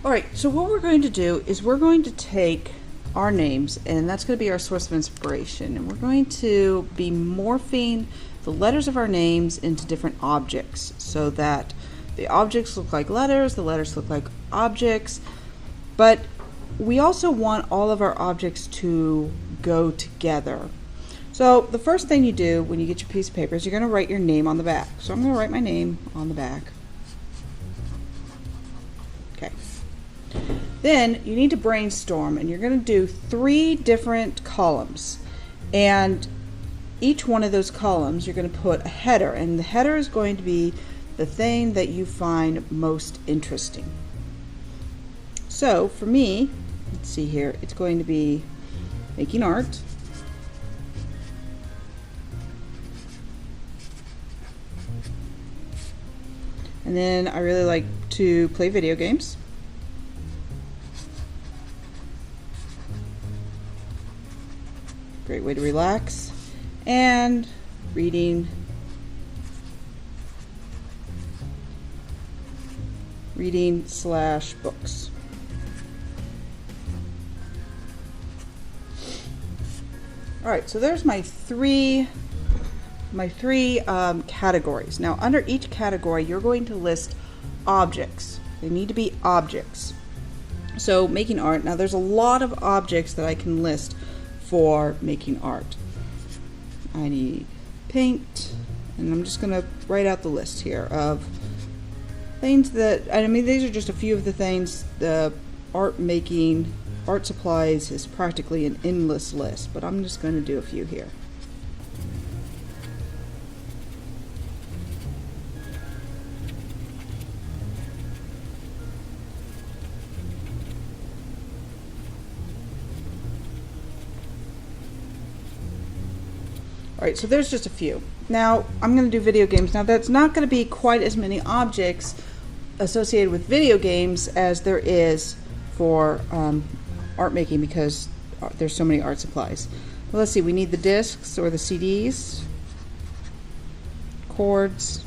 Alright, so what we're going to do is we're going to take our names, and that's going to be our source of inspiration, and we're going to be morphing the letters of our names into different objects so that the objects look like letters, the letters look like objects, but we also want all of our objects to go together. So the first thing you do when you get your piece of paper is you're going to write your name on the back. So I'm going to write my name on the back. Okay. Then you need to brainstorm, and you're going to do 3 different columns, and each one of those columns you're going to put a header, and the header is going to be the thing that you find most interesting. So for me, let's see here, it's going to be making art, and then I really like to play video games. Great way to relax. And reading / books. Alright, so there's my three categories. Now under each category you're going to list objects. They need to be objects. So making art, now there's a lot of objects that I can list for making art. I need paint, and I'm just going to write out the list here of things that, I mean, these are just a few of the things. The art supplies is practically an endless list, but I'm just going to do a few here. Alright, so there's just a few. Now, I'm going to do video games. Now, that's not going to be quite as many objects associated with video games as there is for art making, because there's so many art supplies. Well, let's see, we need the discs or the CDs, cords.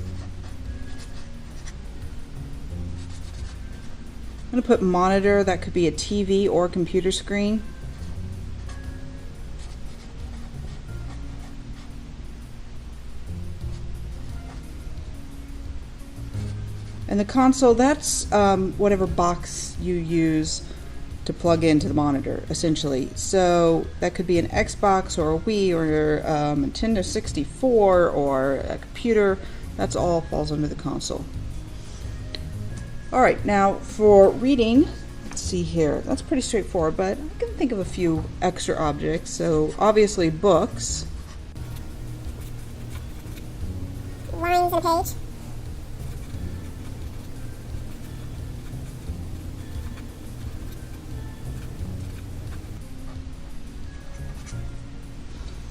I'm going to put monitor. That could be a TV or a computer screen. And the console, that's whatever box you use to plug into the monitor, essentially. So that could be an Xbox or a Wii or a Nintendo 64 or a computer. That's all falls under the console. Alright, now for reading, let's see here. That's pretty straightforward, but I can think of a few extra objects. So obviously books. Lines in a page.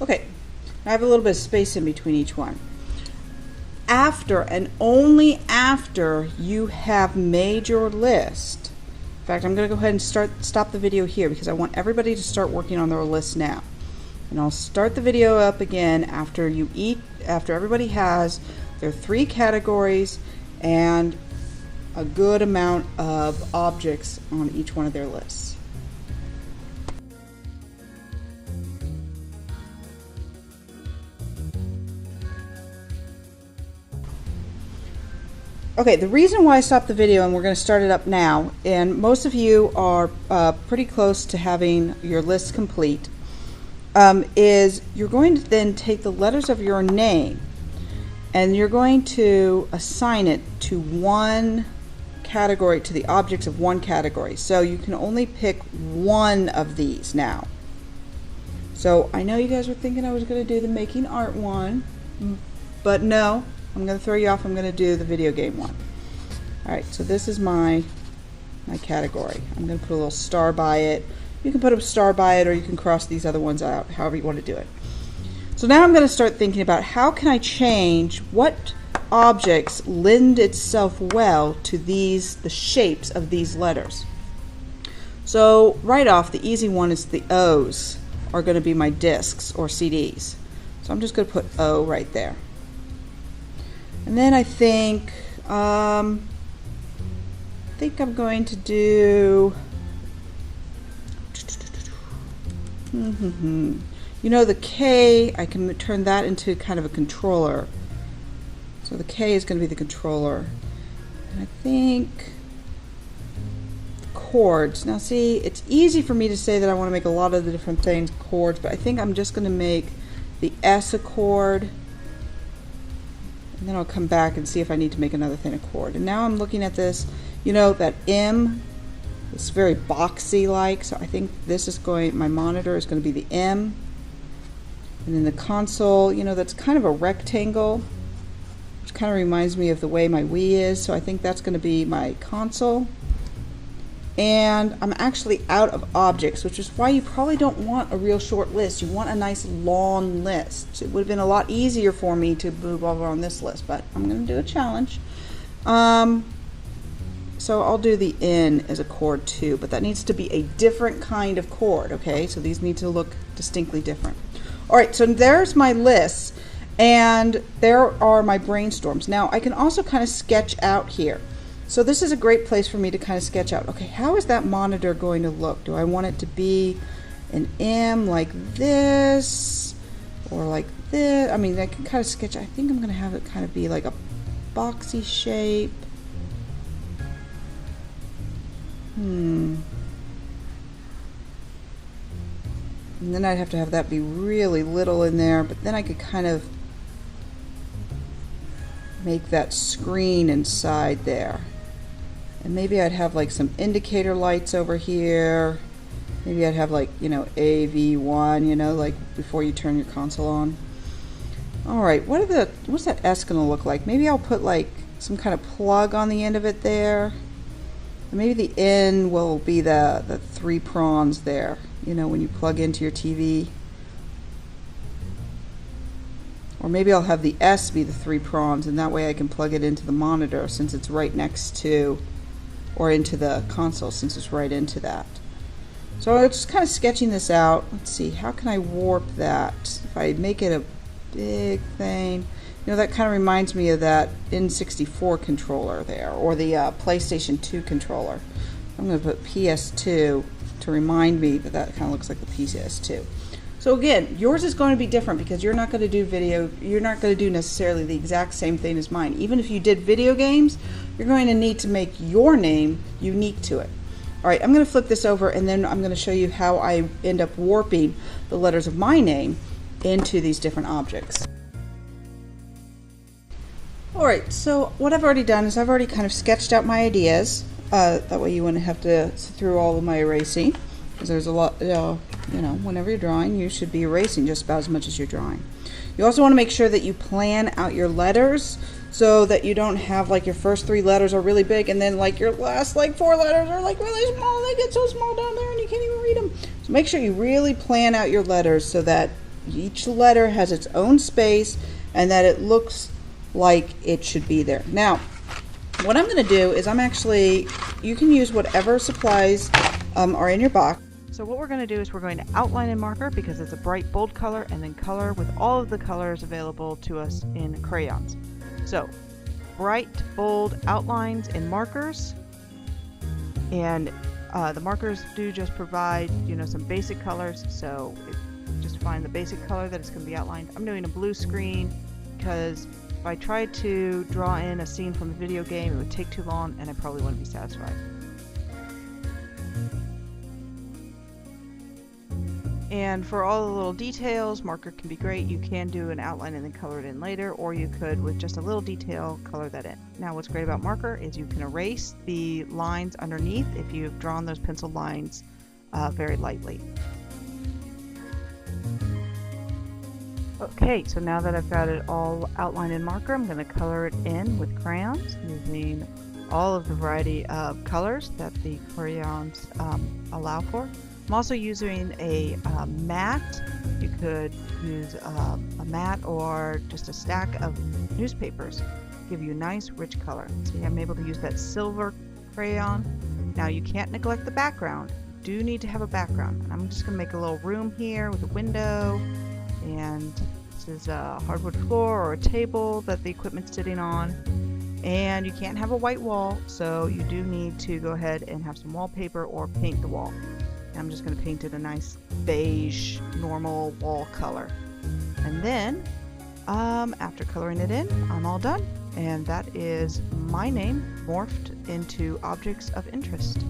Okay, I have a little bit of space in between each one. After and only after you have made your list, in fact, I'm going to go ahead and stop the video here because I want everybody to start working on their list now. And I'll start the video up again after everybody has their 3 categories and a good amount of objects on each one of their lists. Okay, the reason why I stopped the video, and we're going to start it up now, and most of you are pretty close to having your list complete, is you're going to then take the letters of your name and you're going to assign it to one category, to the objects of one category. So you can only pick one of these now. So I know you guys were thinking I was going to do the making art one, but no. I'm going to throw you off. I'm going to do the video game one. Alright, so this is my category. I'm going to put a little star by it. You can put a star by it, or you can cross these other ones out, however you want to do it. So now I'm going to start thinking about how can I change what objects lend itself well to the shapes of these letters. So right off, the easy one is the O's are going to be my discs or CDs. So I'm just going to put O right there. And then I think the think I'm going to do... You know, the K, I can turn that into kind of a controller. So the K is going to be the controller. And I think chords. Now see, it's easy for me to say that I want to make a lot of the different things chords, but I think I'm just going to make the S a chord. And then I'll come back and see if I need to make another thing a chord. And now I'm looking at this, you know, that M. It's very boxy like, so I think this is going, my monitor is going to be the M. And then the console, you know, that's kind of a rectangle, which kind of reminds me of the way my Wii is, so I think that's going to be my console. And I'm actually out of objects, which is why you probably don't want a real short list. You want a nice long list. It would have been a lot easier for me to move over on this list, but I'm going to do a challenge. So I'll do the N as a chord too, but that needs to be a different kind of chord, okay? So these need to look distinctly different. All right, so there's my list, and there are my brainstorms. Now, I can also kind of sketch out here. So this is a great place for me to kind of sketch out, okay, how is that monitor going to look? Do I want it to be an M like this, or like this? I mean, I can kind of sketch, I think I'm going to have it kind of be like a boxy shape. And then I'd have to have that be really little in there, but then I could kind of make that screen inside there. And maybe I'd have like some indicator lights over here. Maybe I'd have like, you know, AV1, you know, like before you turn your console on. Alright, what's that S gonna look like? Maybe I'll put like some kind of plug on the end of it there. And maybe the N will be the 3 prongs there, you know, when you plug into your TV. Or maybe I'll have the S be the 3 prongs, and that way I can plug it into the monitor since it's right next to, or into the console since it's right into that. So I'm just kind of sketching this out. Let's see, how can I warp that? If I make it a big thing, you know, that kind of reminds me of that N64 controller there, or the PlayStation 2 controller. I'm going to put PS2 to remind me that that kind of looks like the PS2. So again, yours is going to be different because you're not going to do video, you're not going to do necessarily the exact same thing as mine. Even if you did video games, you're going to need to make your name unique to it. Alright, I'm going to flip this over and then I'm going to show you how I end up warping the letters of my name into these different objects. Alright, so what I've already done is I've already kind of sketched out my ideas. That way you wouldn't have to sit through all of my erasing. Because there's a lot, you know, whenever you're drawing, you should be erasing just about as much as you're drawing. You also want to make sure that you plan out your letters so that you don't have like your first 3 letters are really big and then like your last like 4 letters are like really small. They get so small down there and you can't even read them. So make sure you really plan out your letters so that each letter has its own space and that it looks like it should be there. Now, what I'm going to do is you can use whatever supplies are in your box. So what we're going to do is we're going to outline in marker because it's a bright bold color, and then color with all of the colors available to us in crayons. So bright bold outlines in markers, and the markers do just provide, you know, some basic colors. So just find the basic color that it's going to be outlined. I'm doing a blue screen because if I tried to draw in a scene from a video game, it would take too long and I probably wouldn't be satisfied. And for all the little details, marker can be great. You can do an outline and then color it in later, or you could, with just a little detail, color that in. Now what's great about marker is you can erase the lines underneath if you've drawn those pencil lines very lightly. Okay, so now that I've got it all outlined in marker, I'm going to color it in with crayons using all of the variety of colors that the crayons allow for. I'm also using a mat. You could use a mat or just a stack of newspapers. Give you a nice rich color. See, I'm able to use that silver crayon. Now you can't neglect the background. You do need to have a background. And I'm just going to make a little room here with a window, and this is a hardwood floor or a table that the equipment's sitting on. And you can't have a white wall, so you do need to go ahead and have some wallpaper or paint the wall. I'm just going to paint it a nice beige normal wall color. And then after coloring it in, I'm all done. And that is my name morphed into objects of interest.